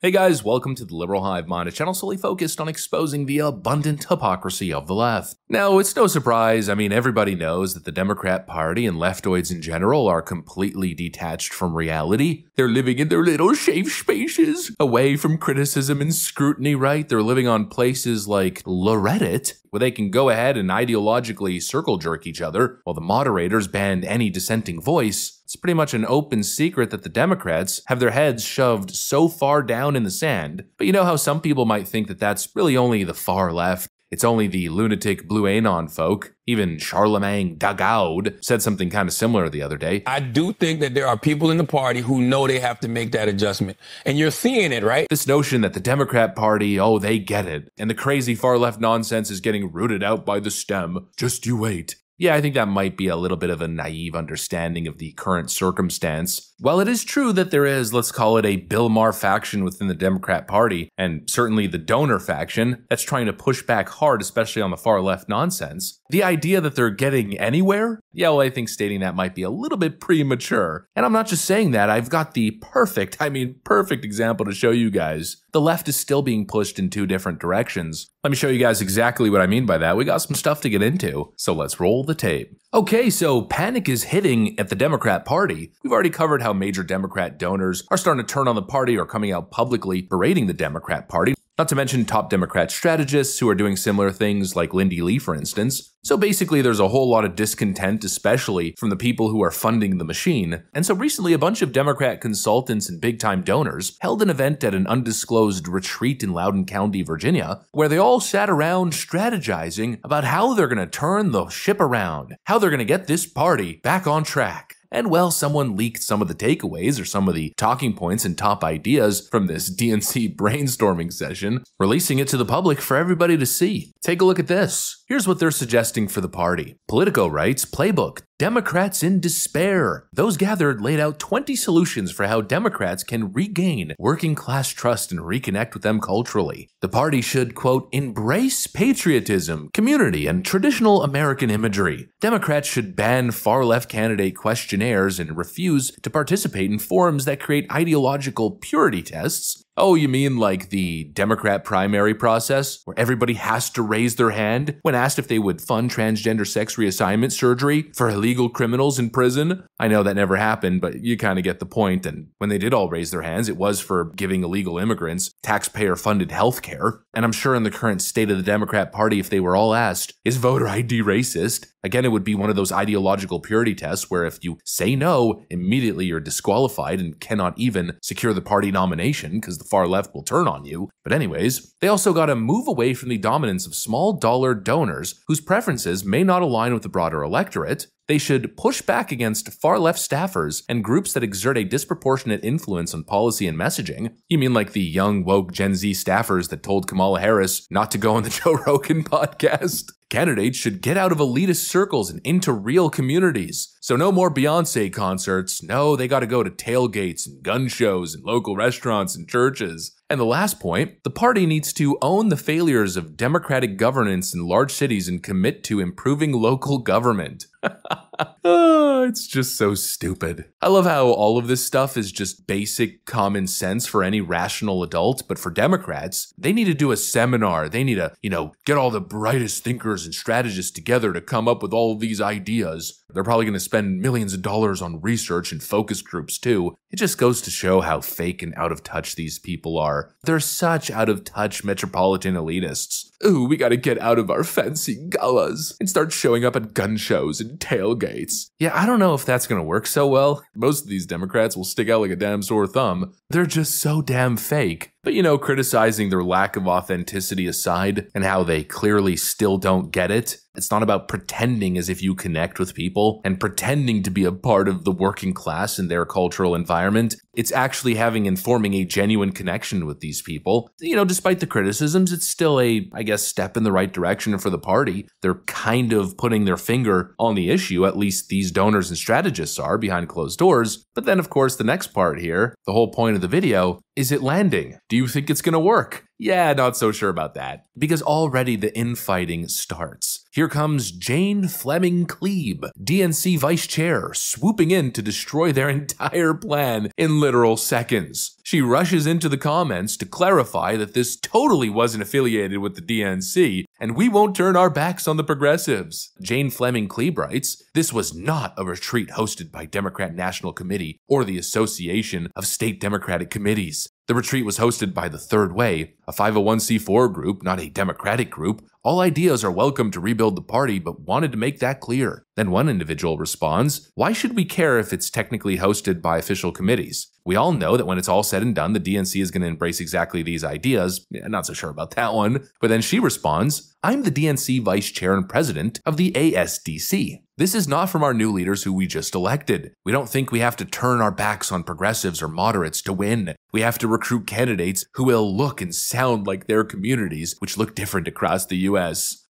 Hey guys, welcome to the Liberal Hive Mind, a channel solely focused on exposing the abundant hypocrisy of the left. Now, it's no surprise, everybody knows that the Democrat Party and leftoids in general are completely detached from reality. They're living in their little safe spaces, away from criticism and scrutiny, right? They're living on places like Reddit, where they can go ahead and ideologically circle jerk each other, while the moderators ban any dissenting voice. It's pretty much an open secret that the Democrats have their heads shoved so far down in the sand. But you know how some people might think that that's really only the far left? It's only the lunatic blue anon folk. Even Charlemagne Dagaud said something kind of similar the other day. I do think that there are people in the party who know they have to make that adjustment. And you're seeing it, right? This notion that the Democrat Party, oh, they get it. And the crazy far left nonsense is getting rooted out by the stem. Just you wait. Yeah, I think that might be a little bit of a naive understanding of the current circumstance. While it is true that there is, let's call it a Bill Maher faction within the Democrat Party, and certainly the donor faction, that's trying to push back hard, especially on the far left nonsense, the idea that they're getting anywhere? Yeah, well, I think stating that might be a little bit premature. And I'm not just saying that, I've got the perfect example to show you guys. The left is still being pushed in two different directions. Let me show you guys exactly what I mean by that. We got some stuff to get into, so let's roll the tape. Okay, so panic is hitting at the Democrat Party. We've already covered how major Democrat donors are starting to turn on the party or coming out publicly berating the Democrat Party. Not to mention top Democrat strategists who are doing similar things like Lindy Lee, for instance. So basically there's a whole lot of discontent, especially from the people who are funding the machine. And so recently a bunch of Democrat consultants and big-time donors held an event at an undisclosed retreat in Loudoun County, Virginia, where they all sat around strategizing about how they're going to turn the ship around, how they're going to get this party back on track. And well, someone leaked some of the takeaways or some of the talking points and top ideas from this DNC brainstorming session, releasing it to the public for everybody to see. Take a look at this. Here's what they're suggesting for the party. Politico writes, playbook, Democrats in despair. Those gathered laid out 20 solutions for how Democrats can regain working class trust and reconnect with them culturally. The party should, quote, embrace patriotism, community, and traditional American imagery. Democrats should ban far-left candidate questionnaires and refuse to participate in forums that create ideological purity tests. Oh, you mean like the Democrat primary process, where everybody has to raise their hand when asked if they would fund transgender sex reassignment surgery for illegal criminals in prison? I know that never happened, but you kind of get the point. And when they did all raise their hands, it was for giving illegal immigrants taxpayer-funded health care. And I'm sure in the current state of the Democrat Party, if they were all asked, is voter ID racist? Again, it would be one of those ideological purity tests where if you say no, immediately you're disqualified and cannot even secure the party nomination because the far left will turn on you. But anyways, they also got to move away from the dominance of small dollar donors whose preferences may not align with the broader electorate. They should push back against far-left staffers and groups that exert a disproportionate influence on policy and messaging. You mean like the young, woke Gen Z staffers that told Kamala Harris not to go on the Joe Rogan podcast? Candidates should get out of elitist circles and into real communities. So no more Beyonce concerts. No, they gotta go to tailgates and gun shows and local restaurants and churches. And the last point, the party needs to own the failures of democratic governance in large cities and commit to improving local government. Oh, it's just so stupid. I love how all of this stuff is just basic common sense for any rational adult, but for Democrats, they need to do a seminar. They need to, get all the brightest thinkers and strategists together to come up with all of these ideas. They're probably going to spend millions of dollars on research and focus groups too. It just goes to show how fake and out of touch these people are. They're such out of touch metropolitan elitists. Ooh, we gotta get out of our fancy galas and start showing up at gun shows and tailgates. Yeah, I don't know if that's gonna work so well. Most of these Democrats will stick out like a damn sore thumb. They're just so damn fake. But criticizing their lack of authenticity aside and how they clearly still don't get it, it's not about pretending as if you connect with people and pretending to be a part of the working class in their cultural environment. It's actually having and forming a genuine connection with these people. Despite the criticisms, it's still a, step in the right direction for the party. They're kind of putting their finger on the issue, at least these donors and strategists are behind closed doors. But then, of course, the next part here, the whole point of the video, is it landing? Do you think it's gonna work? Yeah, not so sure about that. Because already the infighting starts. here comes Jane Fleming Klebe, DNC vice chair, swooping in to destroy their entire plan in literal seconds. She rushes into the comments to clarify that this totally wasn't affiliated with the DNC, and we won't turn our backs on the progressives. Jane Fleming Klebe writes, "This was not a retreat hosted by Democrat National Committee or the Association of State Democratic Committees. The retreat was hosted by the Third Way, a 501c4 group, not a Democratic group. All ideas are welcome to rebuild the party, but wanted to make that clear." Then one individual responds, "Why should we care if it's technically hosted by official committees? We all know that when it's all said and done, the DNC is going to embrace exactly these ideas." Not so sure about that one. But then she responds, "I'm the DNC vice chair and president of the ASDC. This is not from our new leaders who we just elected. We don't think we have to turn our backs on progressives or moderates to win. We have to recruit candidates who will look and sound like their communities, which look different across the US."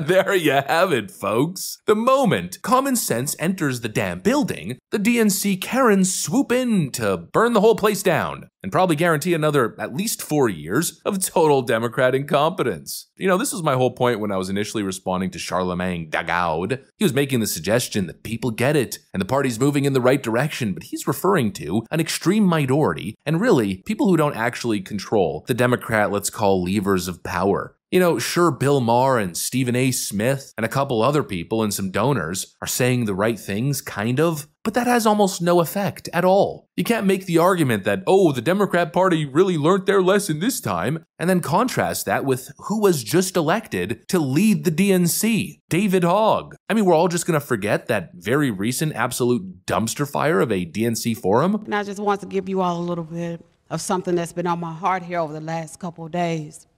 There you have it, folks. The moment common sense enters the damn building, the DNC Karens swoop in to burn the whole place down and probably guarantee another at least 4 years of total Democrat incompetence. You know, this was my whole point when I was initially responding to Charlemagne Dagaud. He was making the suggestion that people get it and the party's moving in the right direction, but he's referring to an extreme minority and really people who don't actually control the Democrat, let's call, levers of power. You know, sure, Bill Maher and Stephen A. Smith and a couple other people and some donors are saying the right things, kind of, but that has almost no effect at all. You can't make the argument that, oh, the Democrat Party really learned their lesson this time, and then contrast that with who was just elected to lead the DNC, David Hogg. I mean, we're all just gonna forget that very recent absolute dumpster fire of a DNC forum? And I just want to give you all a little bit of something that's been on my heart here over the last couple of days.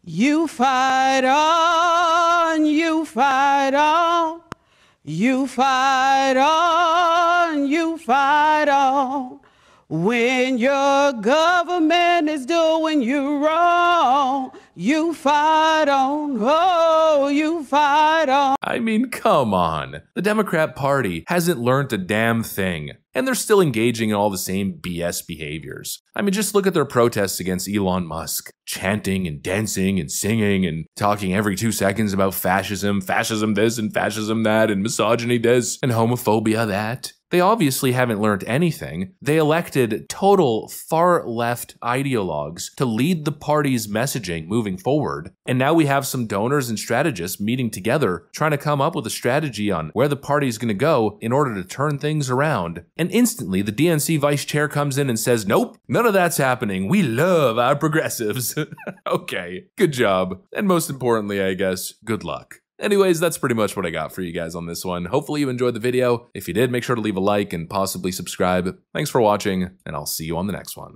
You fight on, you fight on, you fight on, you fight on. When your government is doing you wrong, you fight on, oh, you fight on. I mean, come on. The Democrat Party hasn't learned a damn thing, and they're still engaging in all the same BS behaviors. I mean, just look at their protests against Elon Musk, chanting and dancing and singing and talking every 2 seconds about fascism, fascism this and fascism that, and misogyny this and homophobia that. They obviously haven't learned anything. They elected total far-left ideologues to lead the party's messaging moving forward, and now we have some donors and strategists meeting together trying to come up with a strategy on where the party's going to go in order to turn things around. And instantly, the DNC vice chair comes in and says, "Nope, none of that's happening. We love our progressives." Okay, good job. And most importantly, I guess, good luck. Anyways, that's pretty much what I got for you guys on this one. Hopefully you enjoyed the video. If you did, make sure to leave a like and possibly subscribe. Thanks for watching, and I'll see you on the next one.